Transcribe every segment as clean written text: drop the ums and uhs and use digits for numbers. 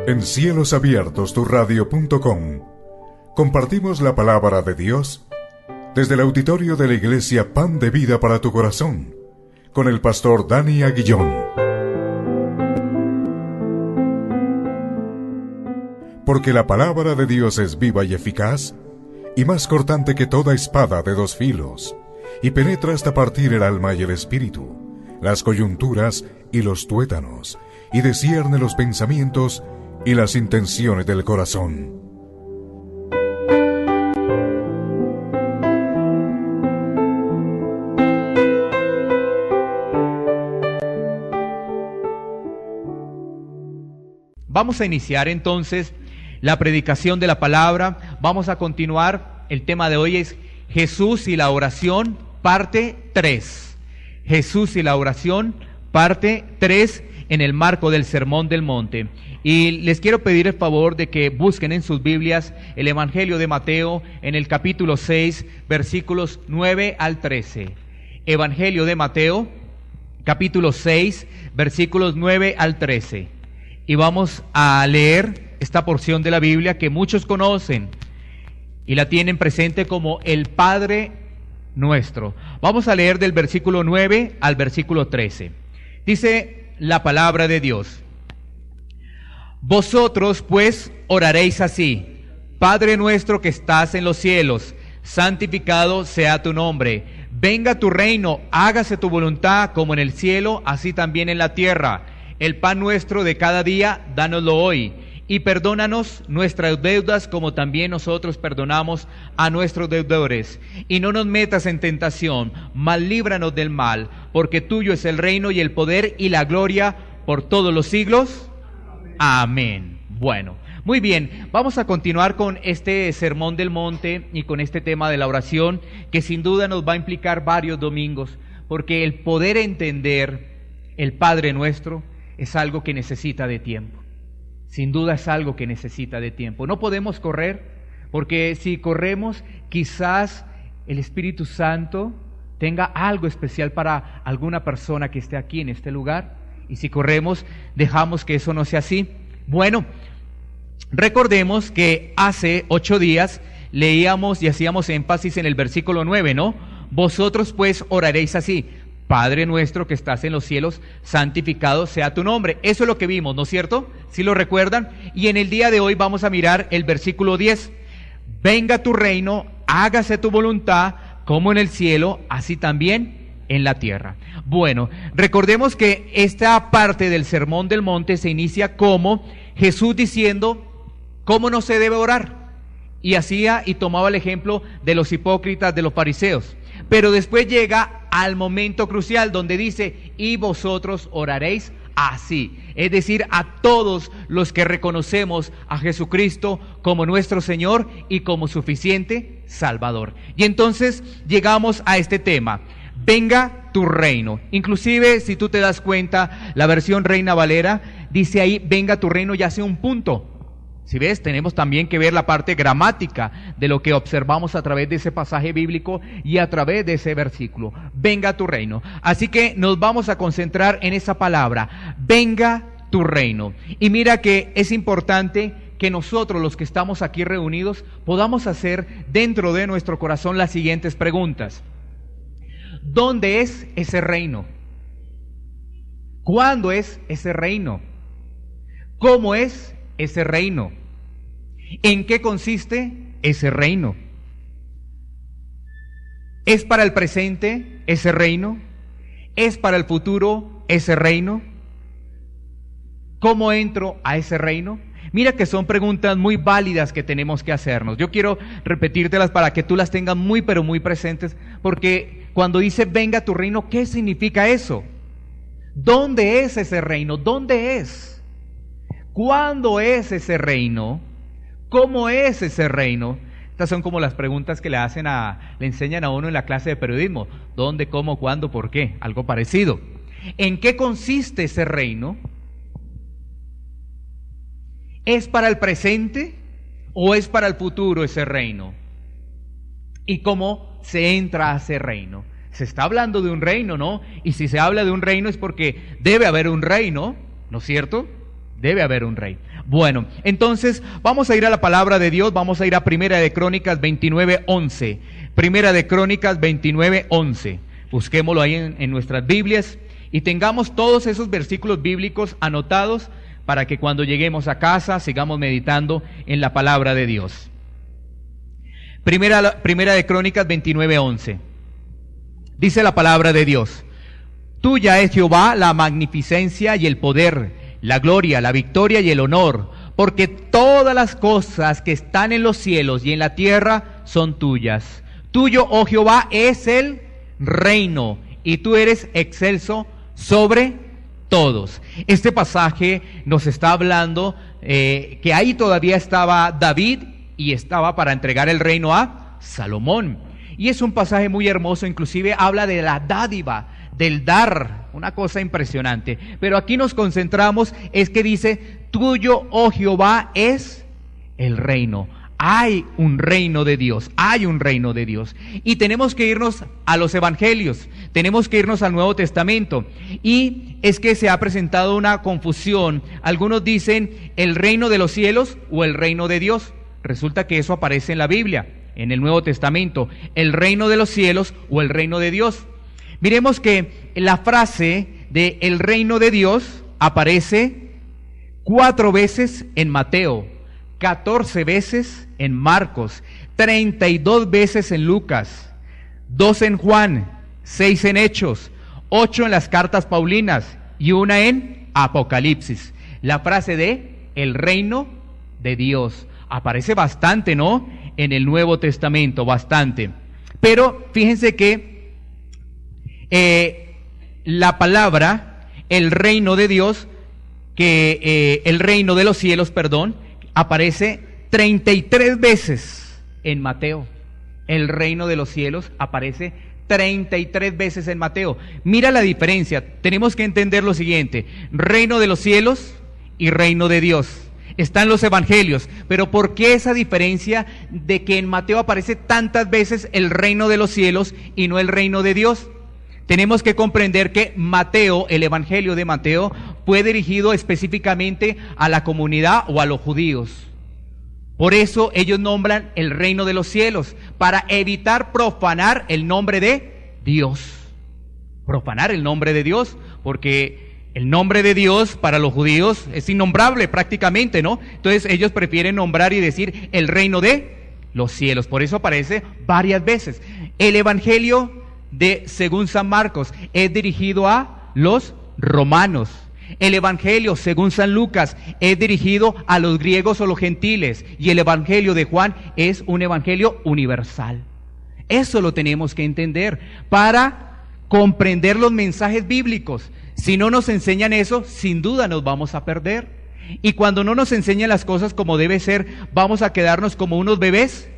En Cielos Abiertos, turadio.com, compartimos la palabra de Dios desde el auditorio de la Iglesia Pan de Vida para tu Corazón, con el pastor Dani Aguillón. Porque la palabra de Dios es viva y eficaz, y más cortante que toda espada de dos filos, y penetra hasta partir el alma y el espíritu, las coyunturas y los tuétanos, y discierne los pensamientos y las intenciones del corazón. Vamos a iniciar entonces la predicación de la palabra. Vamos a continuar. El tema de hoy es Jesús y la oración, parte 3. Jesús y la oración, parte 3, en el marco del Sermón del Monte. Y les quiero pedir el favor de que busquen en sus Biblias el Evangelio de Mateo en el capítulo 6, versículos 9 al 13. Evangelio de Mateo, capítulo 6, versículos 9 al 13. Y vamos a leer esta porción de la Biblia que muchos conocen y la tienen presente como el Padre Nuestro. Vamos a leer del versículo 9 al versículo 13. Dice la palabra de Dios: Vosotros pues oraréis así: Padre nuestro que estás en los cielos, santificado sea tu nombre. Venga tu reino, hágase tu voluntad como en el cielo, así también en la tierra. El pan nuestro de cada día, dánoslo hoy. Y perdónanos nuestras deudas como también nosotros perdonamos a nuestros deudores. Y no nos metas en tentación, mas líbranos del mal, porque tuyo es el reino y el poder y la gloria por todos los siglos. Amén. Bueno, muy bien, vamos a continuar con este Sermón del Monte y con este tema de la oración, que sin duda nos va a implicar varios domingos, porque el poder entender el Padre Nuestro es algo que necesita de tiempo. Sin duda es algo que necesita de tiempo. No podemos correr, porque si corremos, quizás el Espíritu Santo tenga algo especial para alguna persona que esté aquí en este lugar, y si corremos, dejamos que eso no sea así. Bueno, recordemos que hace 8 días leíamos y hacíamos énfasis en el versículo 9, ¿no? Vosotros pues oraréis así: Padre nuestro que estás en los cielos, santificado sea tu nombre. Eso es lo que vimos, ¿no es cierto? ¿Sí lo recuerdan? Y en el día de hoy vamos a mirar el versículo 10. Venga tu reino, hágase tu voluntad, como en el cielo, así también en la tierra. Bueno, recordemos que esta parte del Sermón del Monte se inicia como Jesús diciendo cómo no se debe orar. Y hacía y tomaba el ejemplo de los hipócritas, de los fariseos. Pero después llega al momento crucial donde dice: y vosotros oraréis así. Es decir, a todos los que reconocemos a Jesucristo como nuestro Señor y como suficiente Salvador. Y entonces llegamos a este tema: venga tu reino. Inclusive, si tú te das cuenta, la versión Reina Valera dice ahí: venga tu reino, y hace un punto. Si ves, tenemos también que ver la parte gramática de lo que observamos a través de ese pasaje bíblico y a través de ese versículo. Venga tu reino. Así que nos vamos a concentrar en esa palabra: venga tu reino. Y mira que es importante que nosotros, los que estamos aquí reunidos, podamos hacer dentro de nuestro corazón las siguientes preguntas: ¿dónde es ese reino? ¿Cuándo es ese reino? ¿Cómo es ese reino? ¿En qué consiste ese reino? ¿Es para el presente ese reino? ¿Es para el futuro ese reino? ¿Cómo entro a ese reino? Mira que son preguntas muy válidas que tenemos que hacernos. Yo quiero repetírtelas para que tú las tengas muy pero muy presentes, porque cuando dice venga tu reino, ¿qué significa eso? ¿Dónde es ese reino? ¿Dónde es? ¿Cuándo es ese reino? ¿Cómo es ese reino? Estas son como las preguntas que le enseñan a uno en la clase de periodismo. ¿Dónde, cómo, cuándo, por qué? Algo parecido. ¿En qué consiste ese reino? ¿Es para el presente o es para el futuro ese reino? ¿Y cómo se entra a ese reino? Se está hablando de un reino, ¿no? Y si se habla de un reino es porque debe haber un reino, ¿no es cierto? Debe haber un rey. Bueno, entonces vamos a ir a la palabra de Dios, vamos a ir a Primera de Crónicas 29:11. Primera de Crónicas 29:11. Busquémoslo ahí en nuestras Biblias y tengamos todos esos versículos bíblicos anotados para que cuando lleguemos a casa sigamos meditando en la palabra de Dios. Primera de Crónicas 29:11. Dice la palabra de Dios: Tuya es, Jehová, la magnificencia y el poder, la gloria, la victoria y el honor, porque todas las cosas que están en los cielos y en la tierra son tuyas. Tuyo, oh Jehová, es el reino, y tú eres excelso sobre todos. Este pasaje nos está hablando que ahí todavía estaba David y estaba para entregar el reino a Salomón. Y es un pasaje muy hermoso, inclusive habla de la dádiva, del dar, una cosa impresionante. Pero aquí nos concentramos, es que dice, tuyo, oh Jehová, es el reino. Hay un reino de Dios, hay un reino de Dios. Y tenemos que irnos a los evangelios, tenemos que irnos al Nuevo Testamento. Y es que se ha presentado una confusión. Algunos dicen el reino de los cielos o el reino de Dios. Resulta que eso aparece en la Biblia, en el Nuevo Testamento, el reino de los cielos o el reino de Dios. Miremos que la frase de el reino de Dios aparece 4 veces en Mateo, 14 veces en Marcos, 32 veces en Lucas, 2 en Juan, 6 en Hechos, 8 en las cartas paulinas y 1 en Apocalipsis. La frase de el reino de Dios aparece bastante, ¿no? En el Nuevo Testamento, bastante. Pero fíjense que la palabra, el reino de Dios, el reino de los cielos, perdón, aparece 33 veces en Mateo. El reino de los cielos aparece 33 veces en Mateo. Mira la diferencia, tenemos que entender lo siguiente: reino de los cielos y reino de Dios. Están los evangelios, pero ¿por qué esa diferencia de que en Mateo aparece tantas veces el reino de los cielos y no el reino de Dios? Tenemos que comprender que Mateo, el evangelio de Mateo, fue dirigido específicamente a la comunidad o a los judíos. Por eso ellos nombran el reino de los cielos, para evitar profanar el nombre de Dios. Profanar el nombre de Dios, porque el nombre de Dios para los judíos es innombrable prácticamente, ¿no? Entonces ellos prefieren nombrar y decir el reino de los cielos. Por eso aparece varias veces. El evangelio según San Marcos es dirigido a los romanos. El evangelio según San Lucas es dirigido a los griegos o los gentiles, y el evangelio de Juan es un evangelio universal. Eso lo tenemos que entender para comprender los mensajes bíblicos. Si no nos enseñan eso, sin duda nos vamos a perder. Y cuando no nos enseñan las cosas como debe ser, vamos a quedarnos como unos bebés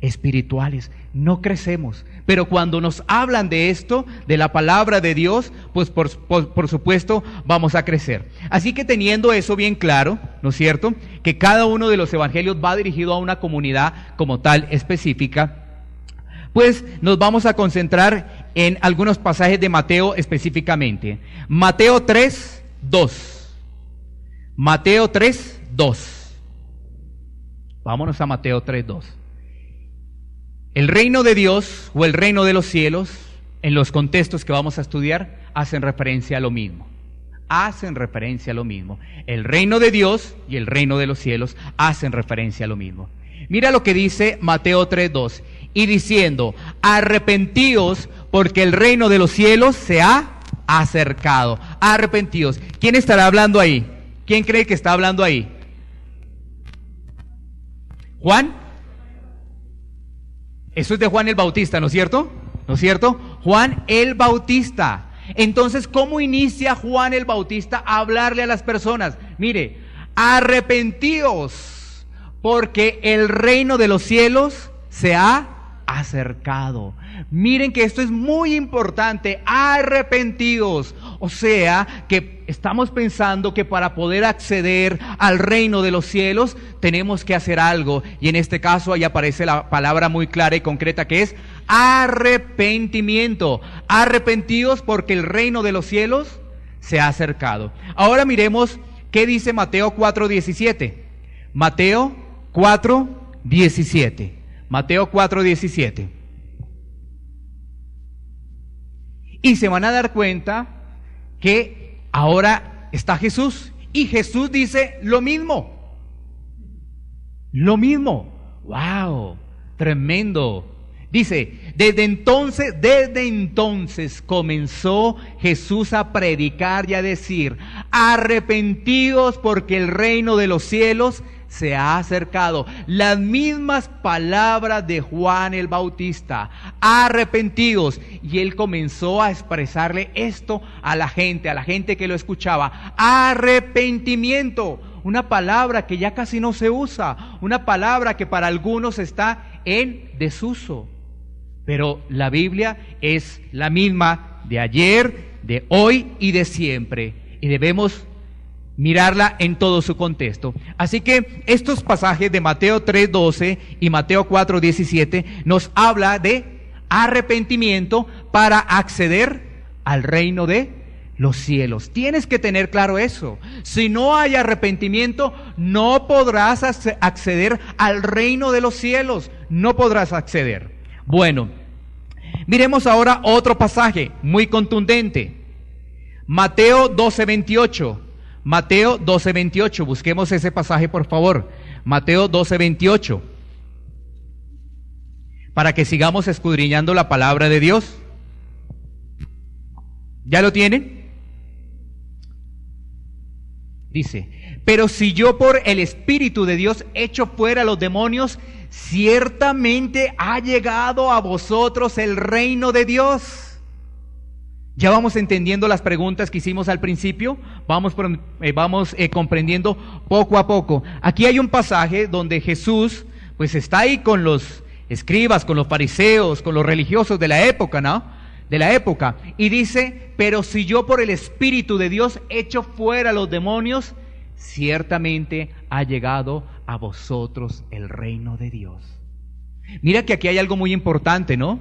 espirituales, no crecemos. Pero cuando nos hablan de esto, de la palabra de Dios, pues por supuesto vamos a crecer. Así que teniendo eso bien claro, ¿no es cierto?, que cada uno de los evangelios va dirigido a una comunidad como tal específica, pues nos vamos a concentrar en algunos pasajes de Mateo específicamente. Mateo 3:2. Mateo 3:2. Vámonos a Mateo 3:2. El reino de Dios o el reino de los cielos, en los contextos que vamos a estudiar, hacen referencia a lo mismo. Hacen referencia a lo mismo. El reino de Dios y el reino de los cielos hacen referencia a lo mismo. Mira lo que dice Mateo 3:2. Y diciendo, arrepentíos porque el reino de los cielos se ha acercado. Arrepentíos. ¿Quién estará hablando ahí? ¿Quién cree que está hablando ahí? ¿Juan? Eso es de Juan el Bautista, ¿no es cierto? ¿No es cierto? Juan el Bautista. Entonces, ¿cómo inicia Juan el Bautista a hablarle a las personas? Mire, arrepentíos, porque el reino de los cielos se ha acercado. Miren que esto es muy importante, arrepentidos. O sea, que estamos pensando que para poder acceder al reino de los cielos tenemos que hacer algo, y en este caso ahí aparece la palabra muy clara y concreta que es arrepentimiento. Arrepentidos porque el reino de los cielos se ha acercado. Ahora miremos ¿Qué dice Mateo 4:17? Mateo 4:17. Mateo 4:17. Y se van a dar cuenta que ahora está Jesús. Y Jesús dice lo mismo. Lo mismo. ¡Wow! Tremendo. Dice, desde entonces comenzó Jesús a predicar y a decir: arrepentidos porque el reino de los cielos se ha acercado. Las mismas palabras de Juan el Bautista: arrepentidos. Y él comenzó a expresarle esto a la gente que lo escuchaba: arrepentimiento. Una palabra que ya casi no se usa, una palabra que para algunos está en desuso. Pero la Biblia es la misma de ayer, de hoy y de siempre. Y debemos mirarla en todo su contexto. Así que estos pasajes de Mateo 3:12 y Mateo 4:17 nos habla de arrepentimiento para acceder al reino de los cielos. Tienes que tener claro eso. Si no hay arrepentimiento, no podrás acceder al reino de los cielos. No podrás acceder. Bueno, miremos ahora otro pasaje muy contundente. Mateo 12:28. Mateo 12:28. Busquemos ese pasaje, por favor. Mateo 12:28. Para que sigamos escudriñando la palabra de Dios. ¿Ya lo tienen? Dice: pero si yo por el Espíritu de Dios echo fuera a los demonios, ciertamente ha llegado a vosotros el reino de Dios. Ya vamos entendiendo las preguntas que hicimos al principio, vamos comprendiendo poco a poco. Aquí hay un pasaje donde Jesús pues está ahí con los escribas, con los fariseos, con los religiosos de la época, ¿no? De la época, y dice: pero si yo por el Espíritu de Dios echo fuera a los demonios, ciertamente ha llegado a vosotros el reino de Dios. Mira que aquí hay algo muy importante, ¿no?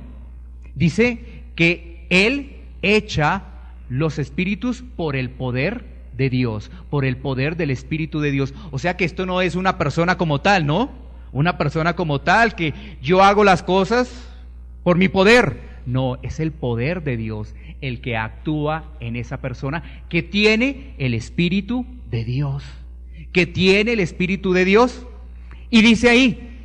Dice que Él echa los espíritus por el poder de Dios, por el poder del Espíritu de Dios. O sea que esto no es una persona como tal, ¿no? Una persona como tal que yo hago las cosas por mi poder. No, es el poder de Dios el que actúa en esa persona que tiene el Espíritu de Dios. Que tiene el Espíritu de Dios. Y dice ahí: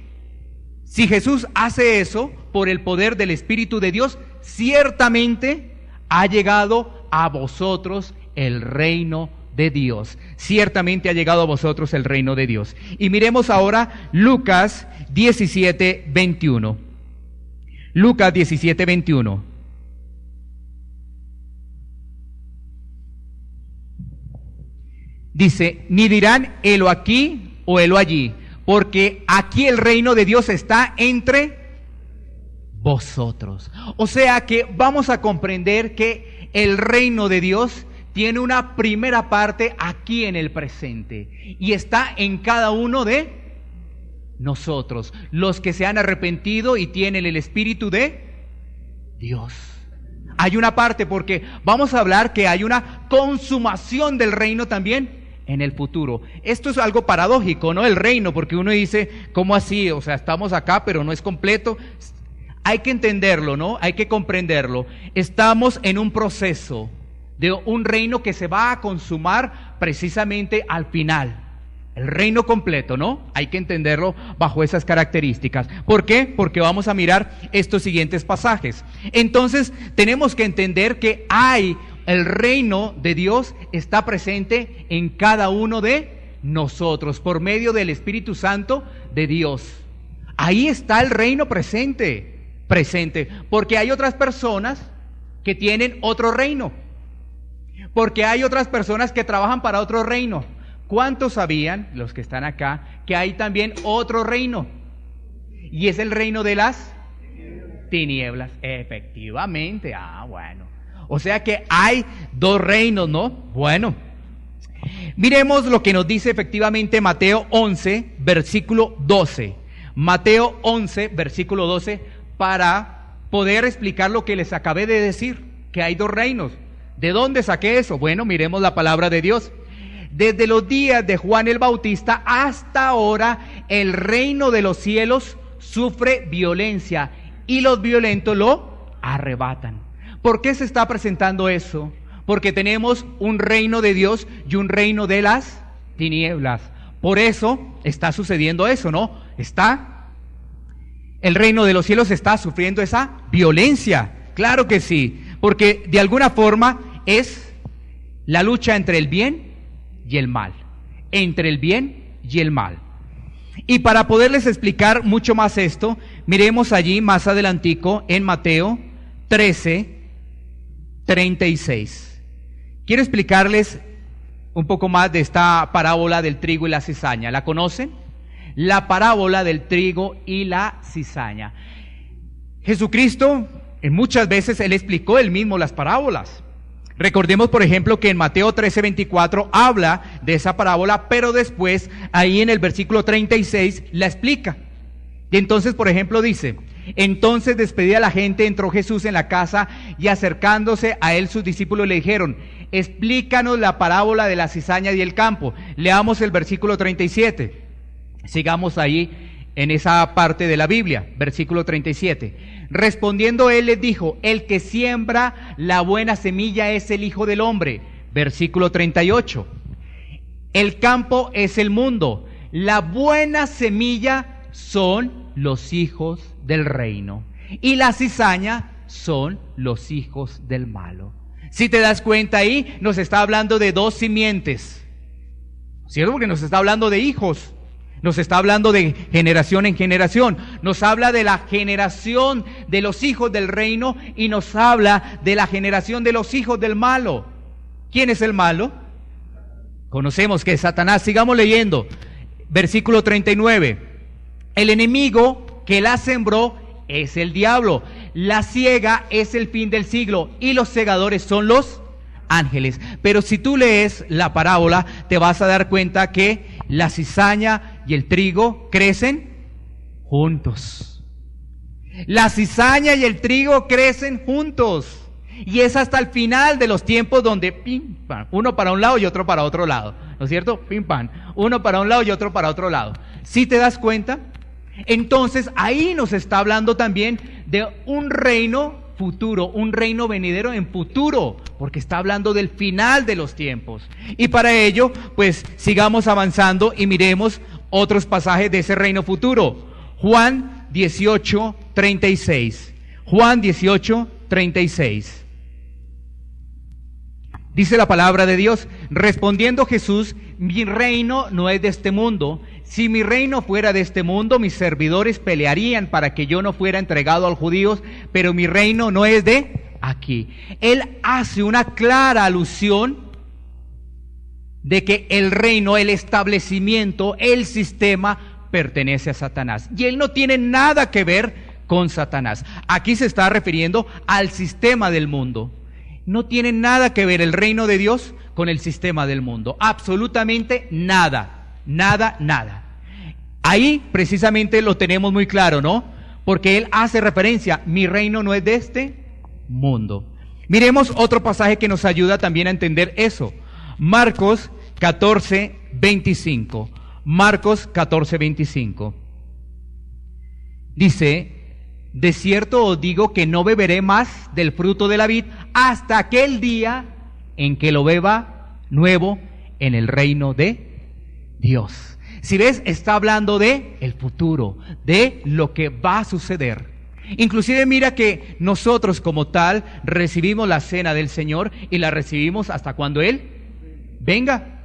si Jesús hace eso por el poder del Espíritu de Dios, ciertamente ha llegado a vosotros el reino de Dios. Ciertamente ha llegado a vosotros el reino de Dios. Y miremos ahora Lucas 17:21. Lucas 17:21. Dice: ni dirán helo aquí o helo allí, porque aquí el reino de Dios está entre vosotros. O sea que vamos a comprender que el reino de Dios tiene una primera parte aquí en el presente y está en cada uno de nosotros, los que se han arrepentido y tienen el Espíritu de Dios. Hay una parte, porque vamos a hablar que hay una consumación del reino también en el futuro. Esto es algo paradójico, ¿no? El reino, porque uno dice: ¿cómo así? O sea, estamos acá, pero no es completo. Hay que entenderlo, ¿no? Hay que comprenderlo. Estamos en un proceso de un reino que se va a consumar precisamente al final. El reino completo, ¿no? Hay que entenderlo bajo esas características. ¿Por qué? Porque vamos a mirar estos siguientes pasajes. Entonces, tenemos que entender que el reino de Dios está presente en cada uno de nosotros, por medio del Espíritu Santo de Dios. Ahí está el reino presente, porque hay otras personas que tienen otro reino, porque hay otras personas que trabajan para otro reino. ¿Cuántos sabían, los que están acá, que hay también otro reino? Y es el reino de las tinieblas. Efectivamente. Bueno. O sea que hay dos reinos, ¿no? Bueno. Miremos lo que nos dice efectivamente Mateo 11, versículo 12. Mateo 11, versículo 12, para poder explicar lo que les acabé de decir, que hay dos reinos. ¿De dónde saqué eso? Bueno, miremos la palabra de Dios. desde los días de Juan el Bautista hasta ahora, el reino de los cielos sufre violencia y los violentos lo arrebatan. ¿Por qué se está presentando eso? Porque tenemos un reino de Dios y un reino de las tinieblas. Por eso está sucediendo eso, ¿no? El reino de los cielos está sufriendo esa violencia. Claro que sí, porque de alguna forma es la lucha entre el bien y el mal. Entre el bien y el mal. Y para poderles explicar mucho más esto, miremos allí más adelantico en Mateo 13:36. Quiero explicarles un poco más de esta parábola del trigo y la cizaña. ¿La conocen? La parábola del trigo y la cizaña. Jesucristo, muchas veces Él explicó Él mismo las parábolas. Recordemos, por ejemplo, que en Mateo 13:24 habla de esa parábola, pero después, ahí en el versículo 36, la explica. Y entonces, por ejemplo, dice: entonces, despedida la gente, entró Jesús en la casa, y acercándose a Él sus discípulos le dijeron: explícanos la parábola de la cizaña y el campo. Leamos el versículo 37. Sigamos ahí en esa parte de la Biblia, versículo 37. Respondiendo Él les dijo: el que siembra la buena semilla es el Hijo del Hombre. Versículo 38. El campo es el mundo, la buena semilla son los hijos del reino, y la cizaña son los hijos del malo. Si te das cuenta, ahí nos está hablando de dos simientes, ¿cierto? Porque nos está hablando de hijos. Nos está hablando de generación en generación. Nos habla de la generación de los hijos del reino y nos habla de la generación de los hijos del malo. ¿Quién es el malo? Conocemos que es Satanás. Sigamos leyendo. Versículo 39. El enemigo que la sembró es el diablo. La siega es el fin del siglo y los segadores son los ángeles. Pero si tú lees la parábola, te vas a dar cuenta que la cizaña y el trigo crecen juntos. La cizaña y el trigo crecen juntos. Y es hasta el final de los tiempos donde pim, pam, uno para un lado y otro para otro lado, ¿no es cierto? Pim, pam, uno para un lado y otro para otro lado. ¿Sí te das cuenta? Entonces ahí nos está hablando también de un reino futuro, un reino venidero en futuro, porque está hablando del final de los tiempos. Y para ello, pues sigamos avanzando y miremos otros pasajes de ese reino futuro. Juan 18:36. Juan 18:36. Dice la palabra de Dios: respondiendo Jesús: mi reino no es de este mundo. Si mi reino fuera de este mundo, mis servidores pelearían para que yo no fuera entregado a los judíos, pero mi reino no es de aquí. Él hace una clara alusión de que el reino, el establecimiento, el sistema pertenece a Satanás. Y él no tiene nada que ver con Satanás. Aquí se está refiriendo al sistema del mundo. No tiene nada que ver el reino de Dios con el sistema del mundo. Absolutamente nada. Nada, nada. Ahí precisamente lo tenemos muy claro, ¿no? Porque él hace referencia: mi reino no es de este mundo. Miremos otro pasaje que nos ayuda también a entender eso. Marcos 14:25. Marcos 14:25. Dice: de cierto os digo que no beberé más del fruto de la vid hasta aquel día en que lo beba nuevo en el reino de Dios. Si ves, está hablando de el futuro, de lo que va a suceder. Inclusive mira que nosotros como tal recibimos la cena del Señor y la recibimos hasta cuando Él venga.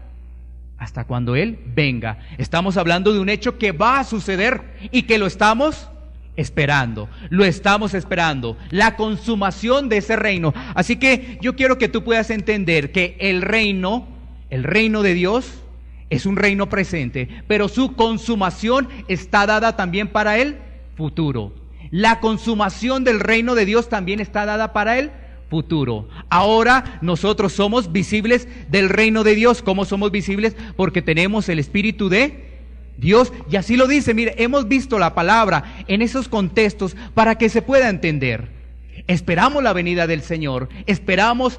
Hasta cuando Él venga. Estamos hablando de un hecho que va a suceder y que lo estamos esperando. Lo estamos esperando. La consumación de ese reino. Así que yo quiero que tú puedas entender que el reino de Dios es un reino presente, pero su consumación está dada también para el futuro. La consumación del reino de Dios también está dada para el futuro. Ahora nosotros somos visibles del reino de Dios. ¿Cómo somos visibles? Porque tenemos el Espíritu de Dios. Y así lo dice, mire, hemos visto la palabra en esos contextos para que se pueda entender. Esperamos la venida del Señor. Esperamos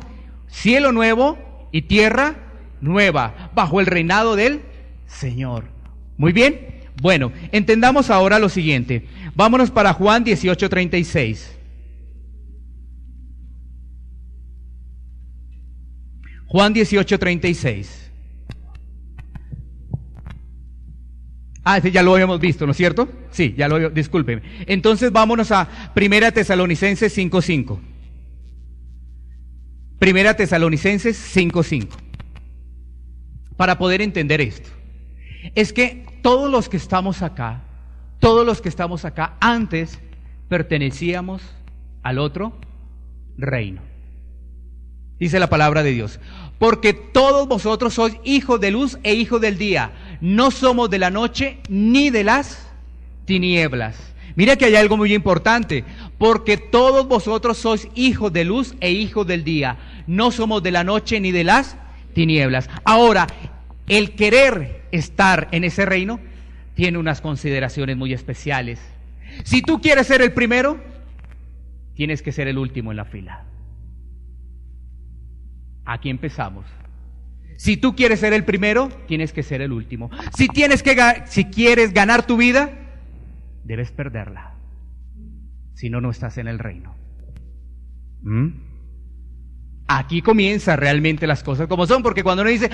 cielo nuevo y tierra nueva, bajo el reinado del Señor. Muy bien. Bueno, entendamos ahora lo siguiente. Vámonos para Juan 18:36. Juan 18:36. Ese ya lo habíamos visto, ¿no es cierto? Sí, ya lo habíamos, discúlpeme. Entonces vámonos a 1 Tesalonicenses 5:5. 1 Tesalonicenses 5:5. Para poder entender esto. Es que todos los que estamos acá, antes pertenecíamos al otro reino. Dice la palabra de Dios: porque todos vosotros sois hijos de luz e hijos del día. No somos de la noche ni de las tinieblas. Mira que hay algo muy importante. Porque todos vosotros sois hijos de luz e hijos del día. No somos de la noche ni de las tinieblas. Ahora, el querer estar en ese reino tiene unas consideraciones muy especiales. Si tú quieres ser el primero, tienes que ser el último en la fila. Aquí empezamos. Si tú quieres ser el primero, tienes que ser el último. Si quieres ganar tu vida, debes perderla. Si no, no estás en el reino. Aquí comienzan realmente las cosas como son, porque cuando uno dice,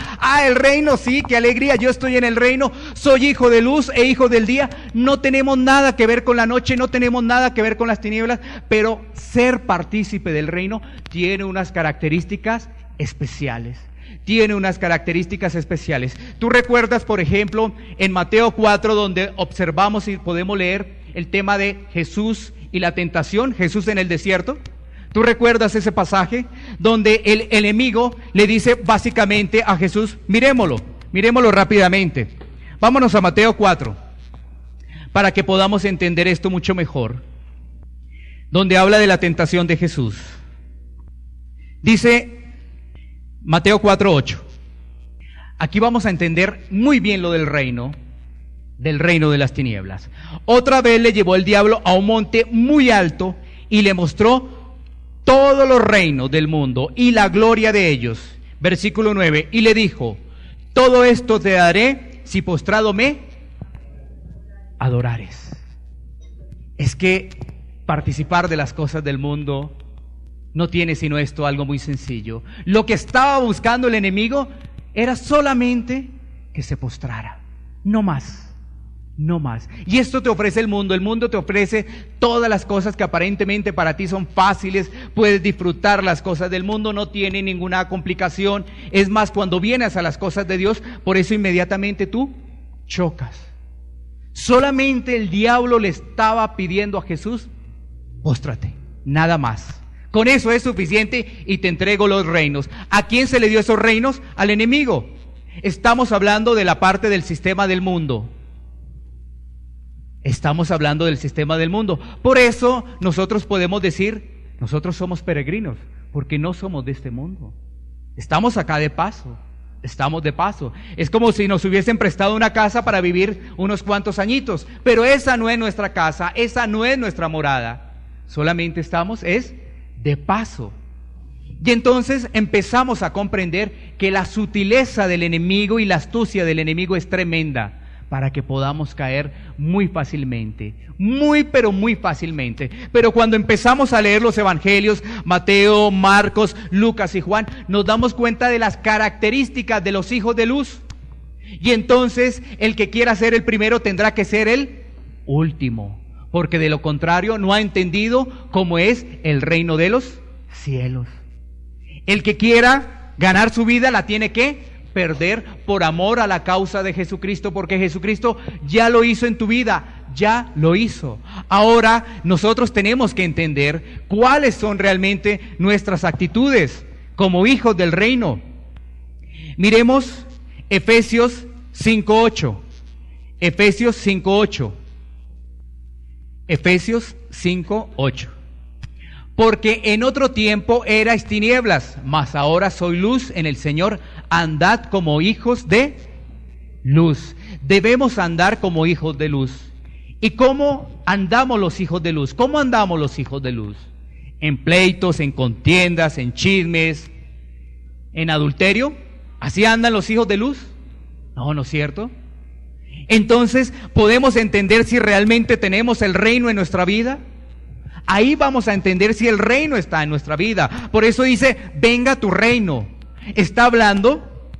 el reino, sí, qué alegría, yo estoy en el reino, soy hijo de luz e hijo del día, no tenemos nada que ver con la noche, no tenemos nada que ver con las tinieblas, pero ser partícipe del reino tiene unas características especiales. Tú recuerdas, por ejemplo, en Mateo 4, donde observamos y podemos leer el tema de Jesús y la tentación, Jesús en el desierto. ¿Tú recuerdas ese pasaje donde el enemigo le dice básicamente a Jesús? Miremoslo rápidamente. Vámonos a Mateo 4, para que podamos entender esto mucho mejor, donde habla de la tentación de Jesús. Dice Mateo 4:8. Aquí vamos a entender muy bien lo del reino de las tinieblas. Otra vez le llevó el diablo a un monte muy alto y le mostró todos los reinos del mundo y la gloria de ellos. Versículo 9. Y le dijo: todo esto te daré si postrado me adorares. Es que participar de las cosas del mundo no tiene sino esto, algo muy sencillo. Lo que estaba buscando el enemigo era solamente que se postrara, no más. Y esto te ofrece el mundo te ofrece todas las cosas que aparentemente para ti son fáciles, puedes disfrutar las cosas del mundo, no tiene ninguna complicación. Es más, cuando vienes a las cosas de Dios, por eso inmediatamente tú chocas. Solamente el diablo le estaba pidiendo a Jesús: póstrate, nada más. Con eso es suficiente y te entrego los reinos. ¿A quién se le dio esos reinos? Al enemigo. Estamos hablando de la parte del sistema del mundo. Por eso nosotros podemos decir, nosotros somos peregrinos, porque no somos de este mundo. Estamos acá de paso. Es como si nos hubiesen prestado una casa para vivir unos cuantos añitos, pero esa no es nuestra casa, esa no es nuestra morada. Solamente estamos de paso. Y entonces empezamos a comprender que la sutileza del enemigo y la astucia del enemigo es tremenda, para que podamos caer muy fácilmente, pero muy fácilmente. Pero cuando empezamos a leer los evangelios, Mateo, Marcos, Lucas y Juan, nos damos cuenta de las características de los hijos de luz. Y entonces el que quiera ser el primero tendrá que ser el último, porque de lo contrario no ha entendido cómo es el reino de los cielos. El que quiera ganar su vida la tiene que perder por amor a la causa de Jesucristo, porque Jesucristo ya lo hizo en tu vida, ya lo hizo. Ahora nosotros tenemos que entender cuáles son realmente nuestras actitudes como hijos del reino. Miremos Efesios 5:8. Efesios 5:8. Efesios 5:8. Porque en otro tiempo erais tinieblas, mas ahora soy luz en el Señor. Andad como hijos de luz. Debemos andar como hijos de luz. ¿Y cómo andamos los hijos de luz? ¿Cómo andamos los hijos de luz? En pleitos, en contiendas, en chismes, en adulterio. ¿Así andan los hijos de luz? No, ¿no es cierto? Entonces, ¿podemos entender si realmente tenemos el reino en nuestra vida? Ahí vamos a entender si el reino está en nuestra vida. Por eso dice, venga tu reino. Está hablando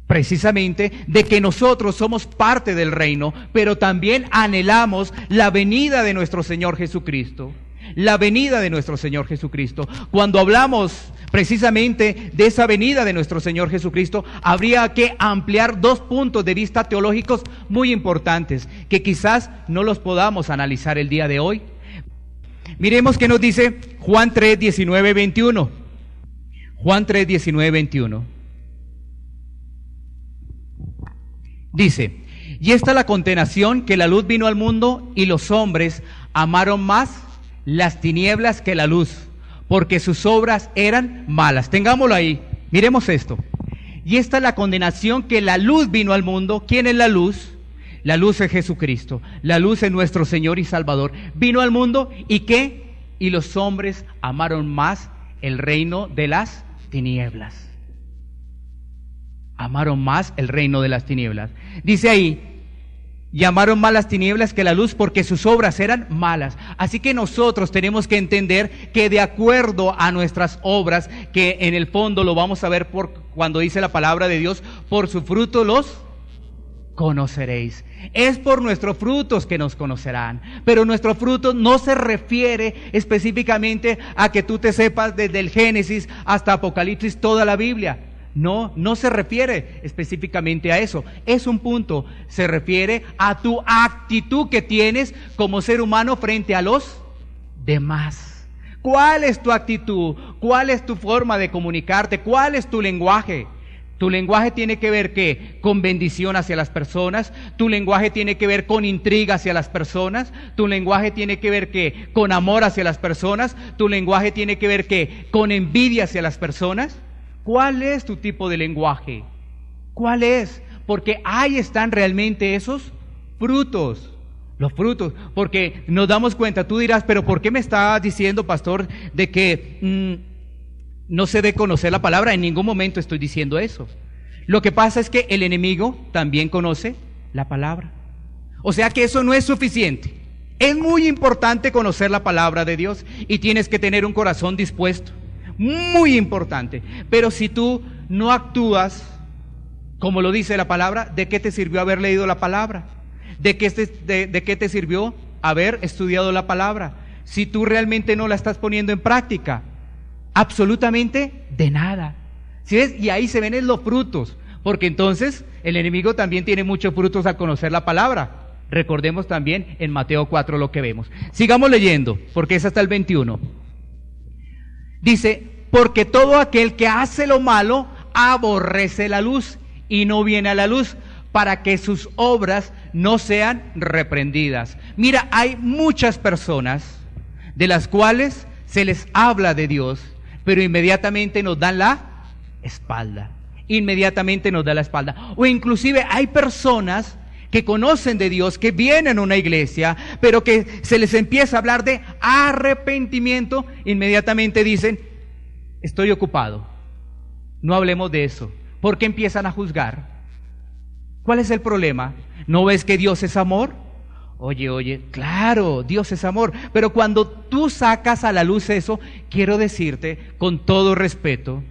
precisamente de que nosotros somos parte del reino, pero también anhelamos la venida de nuestro Señor Jesucristo. La venida de nuestro Señor Jesucristo. Cuando hablamos precisamente de esa venida de nuestro Señor Jesucristo, habría que ampliar dos puntos de vista teológicos muy importantes, que quizás no los podamos analizar el día de hoy. Miremos qué nos dice Juan 3, 19, 21. Juan 3, 19, 21. Dice, y esta es la condenación, que la luz vino al mundo y los hombres amaron más las tinieblas que la luz, porque sus obras eran malas. Tengámoslo ahí, miremos esto. Y esta es la condenación, que la luz vino al mundo. ¿Quién es la luz? La luz es Jesucristo, la luz es nuestro Señor y Salvador. Vino al mundo y ¿qué? Y los hombres amaron más el reino de las tinieblas. Amaron más el reino de las tinieblas. Dice ahí, llamaron más las tinieblas que la luz, porque sus obras eran malas. Así que nosotros tenemos que entender que de acuerdo a nuestras obras, que en el fondo lo vamos a ver cuando dice la palabra de Dios, por su fruto los conoceréis. Es por nuestros frutos que nos conocerán. Pero nuestros frutos no se refiere específicamente a que tú te sepas desde el Génesis hasta Apocalipsis toda la Biblia. No, no se refiere específicamente a eso. Es un punto. Se refiere a tu actitud que tienes como ser humano frente a los demás. ¿Cuál es tu actitud? ¿Cuál es tu forma de comunicarte? ¿Cuál es tu lenguaje? Tu lenguaje tiene que ver ¿qué? Con bendición hacia las personas. Tu lenguaje tiene que ver con intriga hacia las personas. Tu lenguaje tiene que ver ¿qué? Con amor hacia las personas. Tu lenguaje tiene que ver ¿qué? Con envidia hacia las personas. ¿Cuál es tu tipo de lenguaje? ¿Cuál es? Porque ahí están realmente esos frutos. Los frutos. Porque nos damos cuenta, tú dirás, pero ¿por qué me estás diciendo, pastor, de que no se debe conocer la palabra? En ningún momento estoy diciendo eso. Lo que pasa es que el enemigo también conoce la palabra. O sea que eso no es suficiente. Es muy importante conocer la palabra de Dios y tienes que tener un corazón dispuesto. Muy importante. Pero si tú no actúas como lo dice la palabra, ¿de qué te sirvió haber leído la palabra? ¿De qué te sirvió haber estudiado la palabra? Si tú realmente no la estás poniendo en práctica, absolutamente de nada. ¿Sí ves? Y ahí se ven los frutos, porque entonces el enemigo también tiene muchos frutos al conocer la palabra. Recordemos también en Mateo 4 lo que vemos. Sigamos leyendo, porque es hasta el 21. Dice, porque todo aquel que hace lo malo aborrece la luz y no viene a la luz, para que sus obras no sean reprendidas. Mira, hay muchas personas de las cuales se les habla de Dios, pero inmediatamente nos dan la espalda. Inmediatamente nos da la espalda. O inclusive hay personas que conocen de Dios, que vienen a una iglesia, pero que se les empieza a hablar de arrepentimiento, inmediatamente dicen, estoy ocupado, no hablemos de eso. ¿Por qué empiezan a juzgar? ¿Cuál es el problema? ¿No ves que Dios es amor? Oye, claro, Dios es amor, pero cuando tú sacas a la luz eso, quiero decirte con todo respeto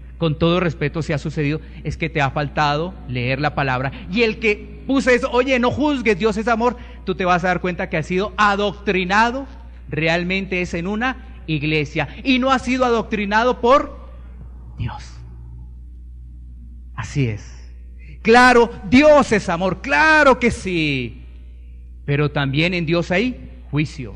si ha sucedido, es que te ha faltado leer la palabra. Y el que puso eso, oye, no juzgues, Dios es amor, tú te vas a dar cuenta que ha sido adoctrinado, realmente es en una iglesia, y no ha sido adoctrinado por Dios. Así es. Claro, Dios es amor, claro que sí, pero también en Dios hay juicio.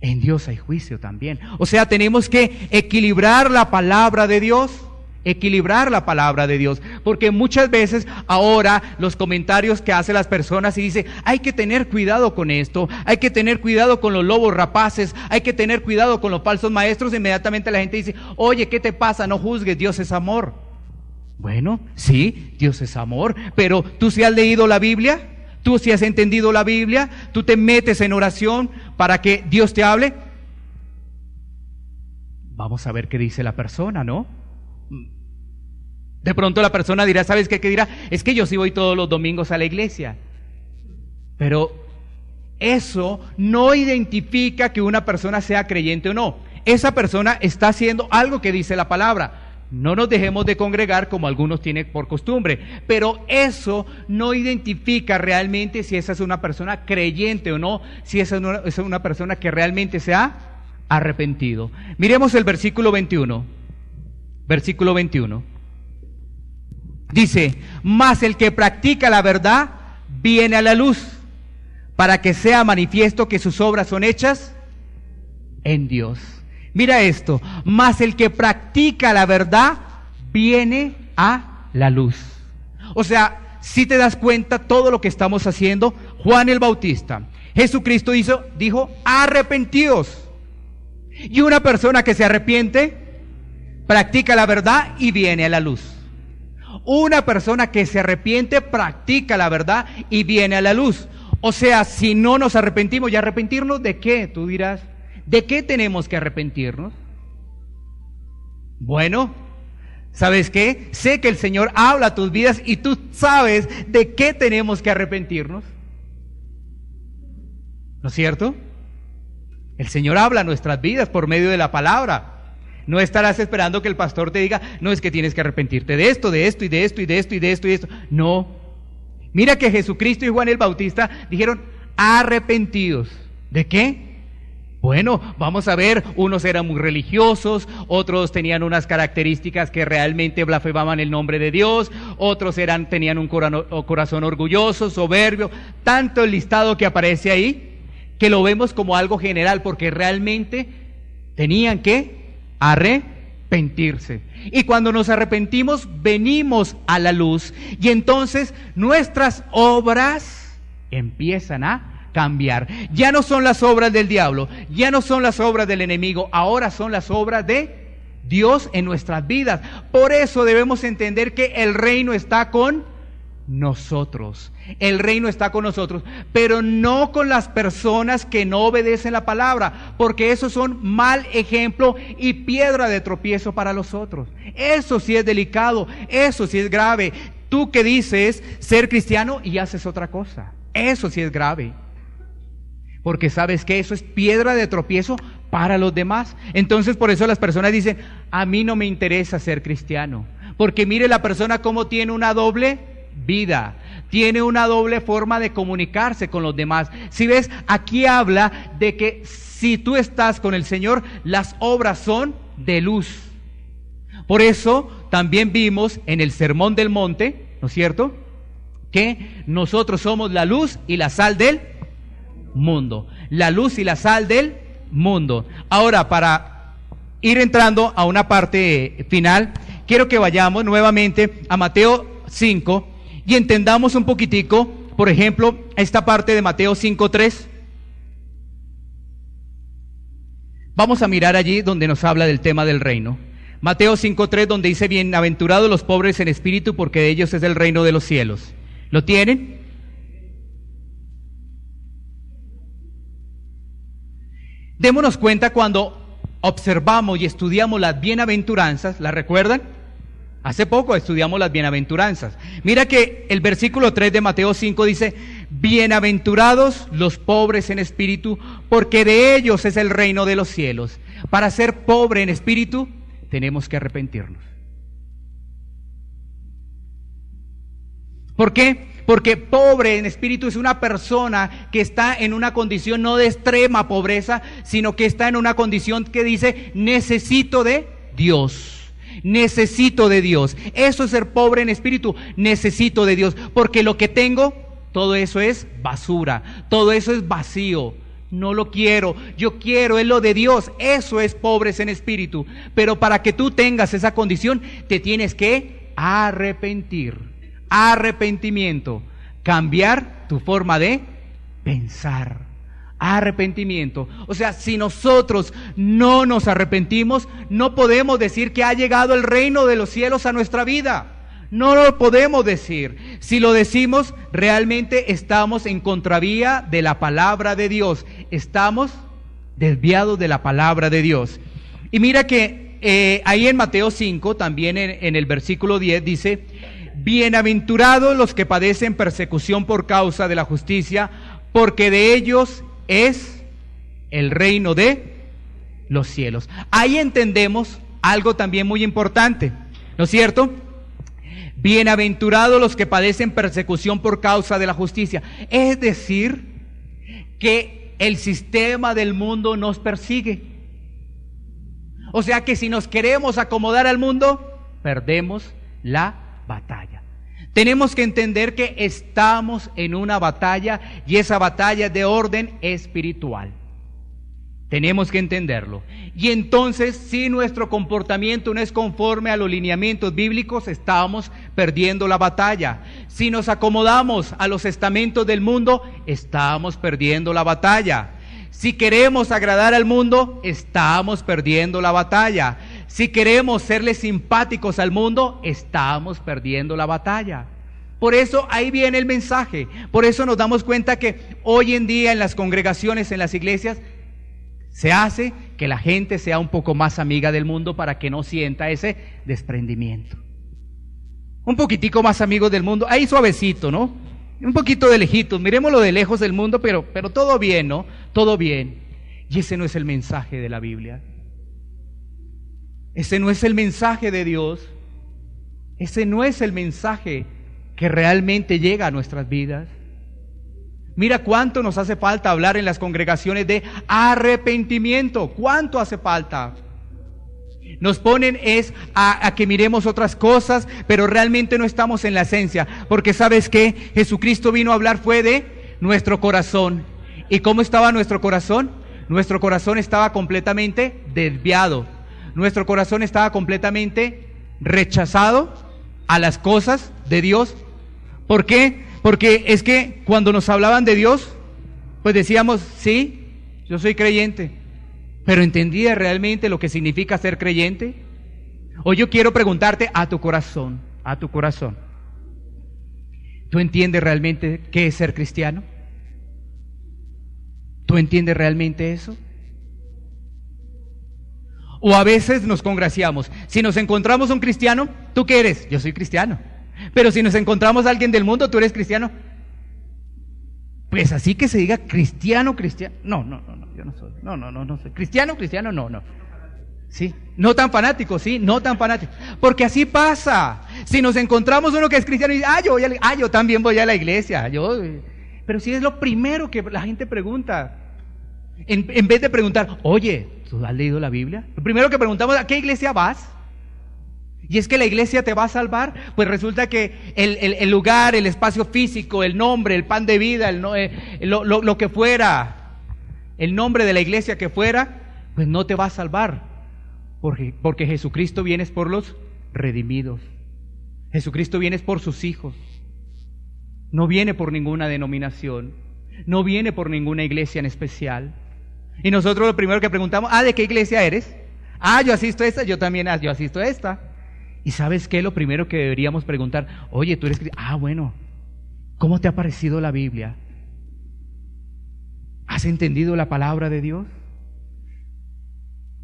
En Dios hay juicio también. O sea, tenemos que equilibrar la palabra de Dios. Equilibrar la palabra de Dios. Porque muchas veces ahora los comentarios que hacen las personas y dicen, hay que tener cuidado con esto, hay que tener cuidado con los lobos rapaces, hay que tener cuidado con los falsos maestros. Inmediatamente la gente dice, oye, ¿qué te pasa? No juzgues, Dios es amor. Bueno, sí, Dios es amor, pero ¿tú sí has leído la Biblia? ¿Tú sí has entendido la Biblia? ¿Tú te metes en oración para que Dios te hable? Vamos a ver qué dice la persona, ¿no? De pronto la persona dirá, ¿sabes qué? ¿Qué dirá? Es que yo sí voy todos los domingos a la iglesia. Pero eso no identifica que una persona sea creyente o no. Esa persona está haciendo algo que dice la palabra. No nos dejemos de congregar como algunos tienen por costumbre, pero eso no identifica realmente si esa es una persona creyente o no, si esa es una persona que realmente se ha arrepentido. Miremos el versículo 21. Versículo 21. Dice, mas el que practica la verdad viene a la luz, para que sea manifiesto que sus obras son hechas en Dios. Mira esto, mas el que practica la verdad viene a la luz. O sea, si te das cuenta todo lo que estamos haciendo, Juan el Bautista, Jesucristo dijo, arrepentíos. Y una persona que se arrepiente, practica la verdad y viene a la luz. Una persona que se arrepiente, practica la verdad y viene a la luz. O sea, si no nos arrepentimos, ¿y arrepentirnos de qué? Tú dirás, ¿de qué tenemos que arrepentirnos? Bueno, ¿sabes qué? Sé que el Señor habla a tus vidas y tú sabes de qué tenemos que arrepentirnos. ¿No es cierto? El Señor habla a nuestras vidas por medio de la palabra. No estarás esperando que el pastor te diga, no, es que tienes que arrepentirte de esto, de esto, y de esto, y de esto, y de esto, y de esto. No. Mira que Jesucristo y Juan el Bautista dijeron, arrepentidos. ¿De qué? Bueno, vamos a ver, unos eran muy religiosos, otros tenían unas características que realmente blasfemaban el nombre de Dios, otros tenían un corazón orgulloso, soberbio, tanto el listado que aparece ahí, que lo vemos como algo general, porque realmente tenían que arrepentirse. Y cuando nos arrepentimos, venimos a la luz, y entonces nuestras obras empiezan a cambiar. Ya no son las obras del diablo, ya no son las obras del enemigo, ahora son las obras de Dios en nuestras vidas. Por eso debemos entender que el reino está con nosotros. El reino está con nosotros, pero no con las personas que no obedecen la palabra, porque esos son mal ejemplo y piedra de tropiezo para los otros. Eso sí es delicado, eso sí es grave. Tú que dices ser cristiano y haces otra cosa, eso sí es grave. Porque sabes que eso es piedra de tropiezo para los demás. Entonces por eso las personas dicen, a mí no me interesa ser cristiano, porque mire la persona cómo tiene una doble vida, tiene una doble forma de comunicarse con los demás. Si ves, aquí habla de que si tú estás con el Señor, las obras son de luz. Por eso también vimos en el Sermón del Monte, ¿no es cierto?, que nosotros somos la luz y la sal del mundo. La luz y la sal del mundo. Ahora, para ir entrando a una parte final, quiero que vayamos nuevamente a Mateo 5 y entendamos un poquitico, por ejemplo, esta parte de Mateo 5:3. Vamos a mirar allí donde nos habla del tema del reino. Mateo 5:3, donde dice, bienaventurados los pobres en espíritu, porque de ellos es el reino de los cielos. ¿Lo tienen? Démonos cuenta cuando observamos y estudiamos las bienaventuranzas, ¿las recuerdan? Hace poco estudiamos las bienaventuranzas. Mira que el versículo 3 de Mateo 5 dice, bienaventurados los pobres en espíritu, porque de ellos es el reino de los cielos. Para ser pobre en espíritu, tenemos que arrepentirnos. ¿Por qué? Porque pobre en espíritu es una persona que está en una condición no de extrema pobreza, sino que está en una condición que dice, necesito de Dios. Necesito de Dios. Eso es ser pobre en espíritu. Necesito de Dios, porque lo que tengo, todo eso es basura, todo eso es vacío. No lo quiero, yo quiero es lo de Dios. Eso es pobres en espíritu. Pero para que tú tengas esa condición, te tienes que arrepentir. Arrepentimiento, cambiar tu forma de pensar. Arrepentimiento. O sea, si nosotros no nos arrepentimos, no podemos decir que ha llegado el reino de los cielos a nuestra vida. No lo podemos decir. Si lo decimos, realmente estamos en contravía de la palabra de Dios. Estamos desviados de la palabra de Dios. Y mira que ahí en Mateo 5, también en el versículo 10 dice: bienaventurados los que padecen persecución por causa de la justicia, porque de ellos es el reino de los cielos. Ahí entendemos algo también muy importante, ¿no es cierto? Bienaventurados los que padecen persecución por causa de la justicia. Es decir, que el sistema del mundo nos persigue. O sea que si nos queremos acomodar al mundo, perdemos la batalla. Tenemos que entender que estamos en una batalla, y esa batalla es de orden espiritual. Tenemos que entenderlo. Y entonces, si nuestro comportamiento no es conforme a los lineamientos bíblicos, estamos perdiendo la batalla. Si nos acomodamos a los estamentos del mundo, estamos perdiendo la batalla. Si queremos agradar al mundo, estamos perdiendo la batalla. Si queremos serle simpáticos al mundo, estamos perdiendo la batalla. Por eso ahí viene el mensaje. Por eso nos damos cuenta que hoy en día en las congregaciones, en las iglesias, se hace que la gente sea un poco más amiga del mundo para que no sienta ese desprendimiento. Un poquitico más amigos del mundo, ahí suavecito, ¿no? Un poquito de lejitos, miremoslo de lejos del mundo, pero todo bien, ¿no? Todo bien. Y ese no es el mensaje de la Biblia. Ese no es el mensaje de Dios. Ese no es el mensaje que realmente llega a nuestras vidas. Mira cuánto nos hace falta hablar en las congregaciones de arrepentimiento. ¿Cuánto hace falta? Nos ponen a que miremos otras cosas, pero realmente no estamos en la esencia. Porque ¿sabes qué? Jesucristo vino a hablar fue de nuestro corazón. ¿Y cómo estaba nuestro corazón? Nuestro corazón estaba completamente desviado. Nuestro corazón estaba completamente rechazado a las cosas de Dios. ¿Por qué? Porque es que cuando nos hablaban de Dios, pues decíamos, sí, yo soy creyente, pero ¿entendía realmente lo que significa ser creyente? Hoy yo quiero preguntarte a tu corazón, ¿tú entiendes realmente qué es ser cristiano? ¿Tú entiendes realmente eso? O a veces nos congraciamos. Si nos encontramos un cristiano, ¿tú qué eres? Yo soy cristiano. Pero si nos encontramos a alguien del mundo, ¿tú eres cristiano? Pues así que se diga cristiano. No, yo no soy. No soy. Cristiano, no. Sí, no tan fanático, sí, no tan fanático. Porque así pasa. Si nos encontramos uno que es cristiano y dice, yo también voy a la iglesia. Pero si es lo primero que la gente pregunta. En vez de preguntar, oye, ¿tú has leído la Biblia? Lo primero que preguntamos, ¿a qué iglesia vas? Y es que la iglesia te va a salvar. Pues resulta que el lugar, el espacio físico, el nombre, el pan de vida, lo que fuera, el nombre de la iglesia que fuera, pues no te va a salvar. Porque Jesucristo viene por los redimidos. Jesucristo viene por sus hijos. No viene por ninguna denominación. No viene por ninguna iglesia en especial. Y nosotros lo primero que preguntamos, ¿de qué iglesia eres? Yo asisto a esta, yo también yo asisto a esta. ¿Y sabes qué? Lo primero que deberíamos preguntar, oye, tú eres cristiano. Bueno, ¿cómo te ha parecido la Biblia? ¿Has entendido la palabra de Dios?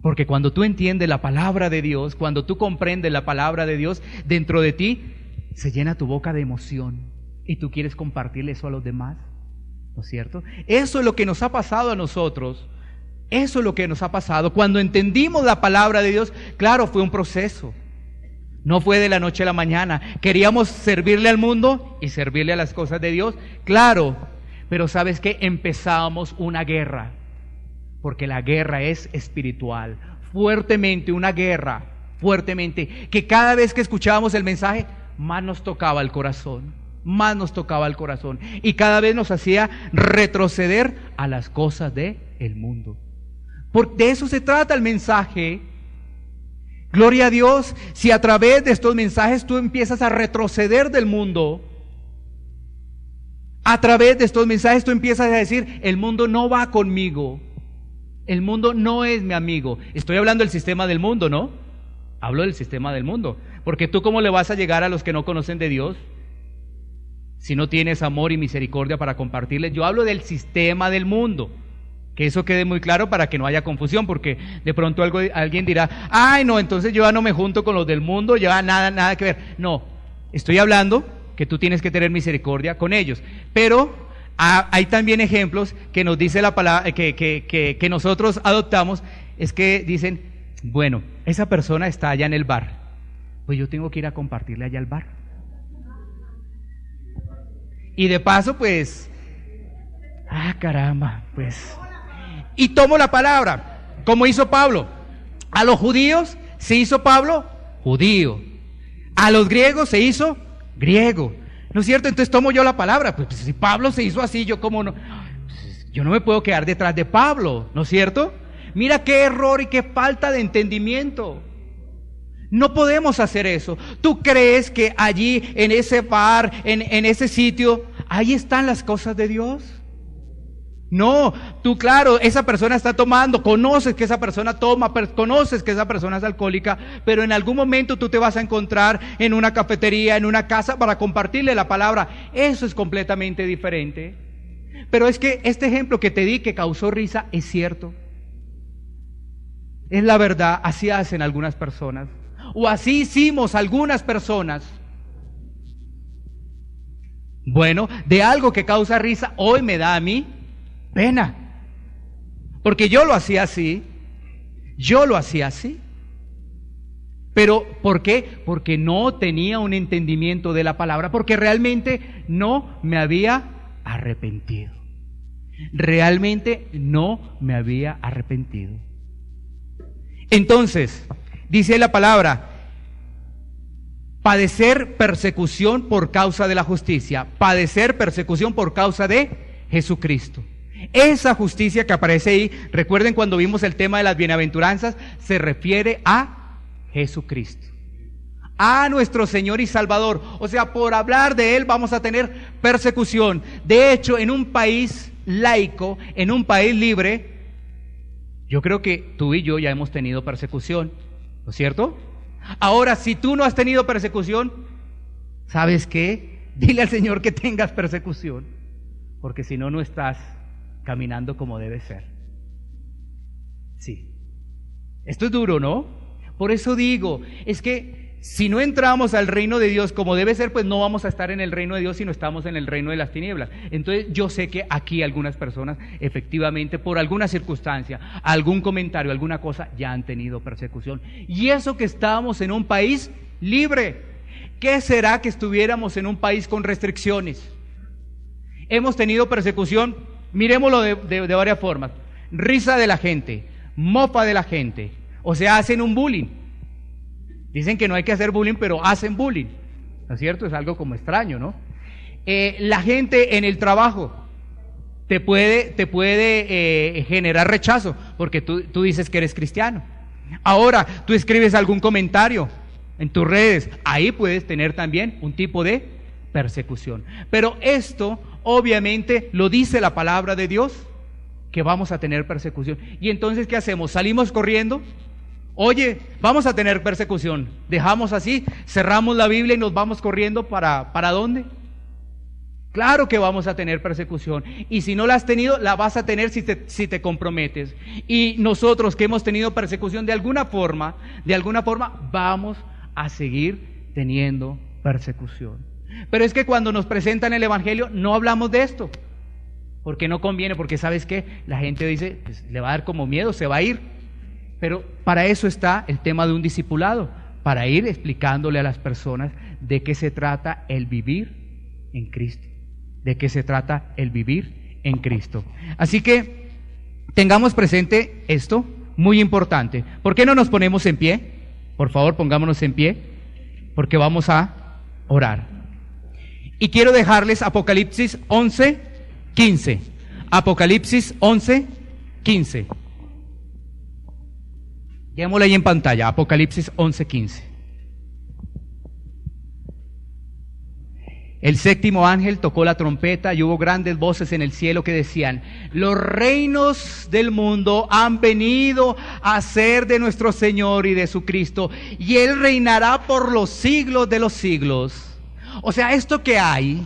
Porque cuando tú entiendes la palabra de Dios, cuando tú comprendes la palabra de Dios, dentro de ti se llena tu boca de emoción y tú quieres compartirle eso a los demás, ¿no es cierto? Eso es lo que nos ha pasado a nosotros. Eso es lo que nos ha pasado. Cuando entendimos la palabra de Dios, claro, fue un proceso. No fue de la noche a la mañana. Queríamos servirle al mundo y servirle a las cosas de Dios, claro. Pero ¿sabes qué? Empezamos una guerra. Porque la guerra es espiritual. Fuertemente, una guerra, fuertemente. Que cada vez que escuchábamos el mensaje, más nos tocaba el corazón. Más nos tocaba el corazón. Y cada vez nos hacía retroceder a las cosas del mundo. Porque de eso se trata el mensaje. Gloria a Dios, si a través de estos mensajes tú empiezas a retroceder del mundo, a través de estos mensajes tú empiezas a decir, el mundo no va conmigo, el mundo no es mi amigo. Estoy hablando del sistema del mundo, ¿no? Hablo del sistema del mundo, porque tú ¿cómo le vas a llegar a los que no conocen de Dios? Si no tienes amor y misericordia para compartirles. Yo hablo del sistema del mundo. Que eso quede muy claro para que no haya confusión, porque de pronto alguien dirá, ay no, entonces yo ya no me junto con los del mundo, ya nada que ver. No, estoy hablando que tú tienes que tener misericordia con ellos, pero hay también ejemplos que nos dice la palabra, que nosotros adoptamos, es que dicen, bueno, esa persona está allá en el bar, pues yo tengo que ir a compartirle allá al bar. Y de paso, pues, caramba, pues... Y tomo la palabra, como hizo Pablo. A los judíos se hizo Pablo judío. A los griegos se hizo griego. ¿No es cierto? Entonces tomo yo la palabra. Pues si Pablo se hizo así, yo cómo no. Pues, yo no me puedo quedar detrás de Pablo, ¿no es cierto? Mira qué error y qué falta de entendimiento. No podemos hacer eso. ¿Tú crees que allí, en ese bar, en ese sitio, ahí están las cosas de Dios? No, tú claro, esa persona está tomando, conoces que esa persona toma, conoces que esa persona es alcohólica, pero en algún momento tú te vas a encontrar en una cafetería, en una casa para compartirle la palabra. Eso es completamente diferente. Pero es que este ejemplo que te di que causó risa es cierto. Es la verdad, así hacen algunas personas, o así hicimos algunas personas. Bueno, de algo que causa risa, hoy me da a mí pena, porque yo lo hacía así, pero ¿por qué? Porque no tenía un entendimiento de la palabra, porque realmente no me había arrepentido, Entonces, dice la palabra, padecer persecución por causa de la justicia, padecer persecución por causa de Jesucristo. Esa justicia que aparece ahí, recuerden cuando vimos el tema de las bienaventuranzas, se refiere a Jesucristo, a nuestro Señor y Salvador. O sea, por hablar de Él vamos a tener persecución. De hecho, en un país laico, en un país libre, yo creo que tú y yo ya hemos tenido persecución, ¿no es cierto? Ahora, si tú no has tenido persecución, ¿sabes qué? Dile al Señor que tengas persecución, porque si no, no estás caminando como debe ser. Sí. Esto es duro, ¿no? Por eso digo, es que si no entramos al reino de Dios como debe ser, pues no vamos a estar en el reino de Dios si no estamos en el reino de las tinieblas. Entonces yo sé que aquí algunas personas efectivamente por alguna circunstancia, algún comentario, alguna cosa, ya han tenido persecución. Y eso que estábamos en un país libre. ¿Qué será que estuviéramos en un país con restricciones? Hemos tenido persecución, miremoslo de varias formas. Risa de la gente, mofa de la gente, o sea, hacen un bullying. Dicen que no hay que hacer bullying, pero hacen bullying, ¿no es cierto? Es algo como extraño, ¿no? La gente en el trabajo te puede generar rechazo, porque tú dices que eres cristiano. Ahora, tú escribes algún comentario en tus redes, ahí puedes tener también un tipo de persecución. Pero esto, obviamente, lo dice la palabra de Dios, que vamos a tener persecución. Y entonces, ¿qué hacemos? ¿Salimos corriendo? Oye, vamos a tener persecución. Dejamos así, cerramos la Biblia y nos vamos corriendo ¿para dónde? Claro que vamos a tener persecución. Y si no la has tenido, la vas a tener si te comprometes. Y nosotros que hemos tenido persecución de alguna forma, vamos a seguir teniendo persecución. Pero es que cuando nos presentan el Evangelio no hablamos de esto, porque no conviene, porque ¿sabes qué? La gente dice, pues, le va a dar como miedo, se va a ir. Pero para eso está el tema de un discipulado, para ir explicándole a las personas de qué se trata el vivir en Cristo, de qué se trata el vivir en Cristo. Así que tengamos presente esto, muy importante. ¿Por qué no nos ponemos en pie? Por favor, pongámonos en pie, porque vamos a orar. Y quiero dejarles Apocalipsis 11:15. Apocalipsis 11:15. Llevémosla ahí en pantalla, Apocalipsis 11:15. El séptimo ángel tocó la trompeta y hubo grandes voces en el cielo que decían: los reinos del mundo han venido a ser de nuestro Señor y de su Cristo, y Él reinará por los siglos de los siglos. O sea, esto que hay,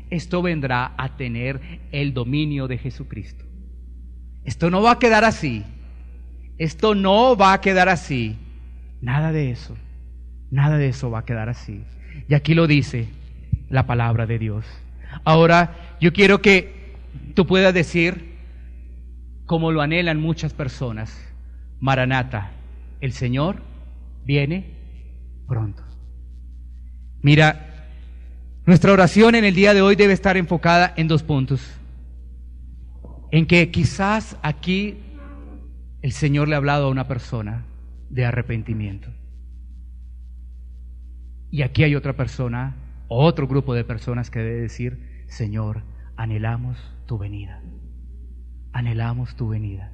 esto vendrá a tener el dominio de Jesucristo. Esto no va a quedar así. Esto no va a quedar así. Nada de eso. Nada de eso va a quedar así. Y aquí lo dice la palabra de Dios. Ahora, yo quiero que tú puedas decir, como lo anhelan muchas personas: Maranata, el Señor viene pronto. Mira, nuestra oración en el día de hoy debe estar enfocada en 2 puntos. En que quizás aquí el Señor le ha hablado a una persona de arrepentimiento. Y aquí hay otra persona, otro grupo de personas que debe decir: Señor, anhelamos tu venida. Anhelamos tu venida.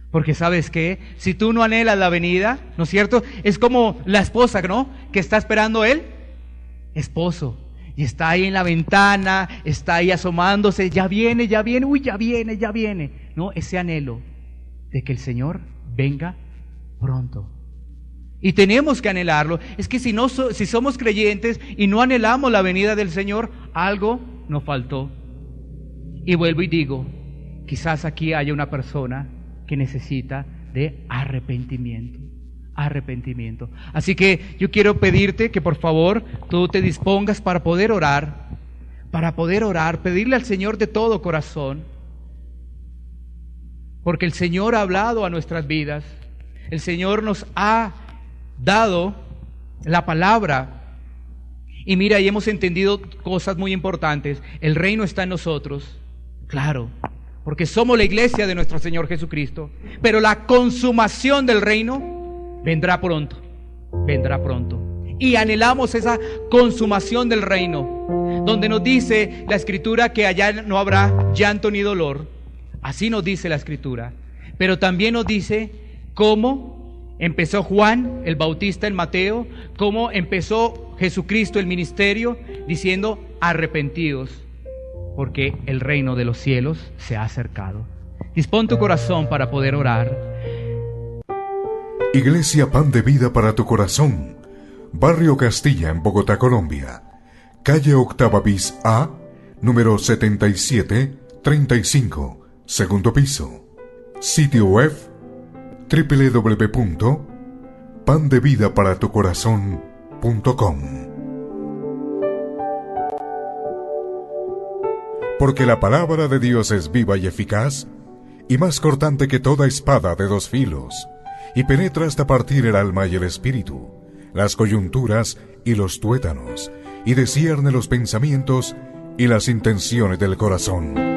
Porque ¿sabes qué? Si tú no anhelas la venida, ¿no es cierto? Es como la esposa, ¿no? Que está esperando el esposo. Y está ahí en la ventana, está ahí asomándose, ya viene, uy, ya viene. ¿No? Ese anhelo de que el Señor venga pronto. Y tenemos que anhelarlo. Es que si somos creyentes y no anhelamos la venida del Señor, algo nos faltó. Y vuelvo y digo, quizás aquí haya una persona que necesita de arrepentimiento. Así que yo quiero pedirte que por favor tú te dispongas para poder orar, pedirle al Señor de todo corazón, porque el Señor ha hablado a nuestras vidas, el Señor nos ha dado la palabra, y mira, y hemos entendido cosas muy importantes. El reino está en nosotros, claro, porque somos la iglesia de nuestro Señor Jesucristo, pero la consumación del reino vendrá pronto. Y anhelamos esa consumación del reino, donde nos dice la Escritura que allá no habrá llanto ni dolor. Así nos dice la Escritura. Pero también nos dice cómo empezó Juan el Bautista en Mateo, cómo empezó Jesucristo el ministerio, diciendo: arrepentidos, porque el reino de los cielos se ha acercado. Dispón tu corazón para poder orar. Iglesia Pan de Vida para tu Corazón, Barrio Castilla, en Bogotá, Colombia. Calle Octava bis A, número 7735, segundo piso. Sitio web www.pandevidaparatucorazon.com. Porque la palabra de Dios es viva y eficaz, y más cortante que toda espada de 2 filos, y penetra hasta partir el alma y el espíritu, las coyunturas y los tuétanos, y discierne los pensamientos y las intenciones del corazón.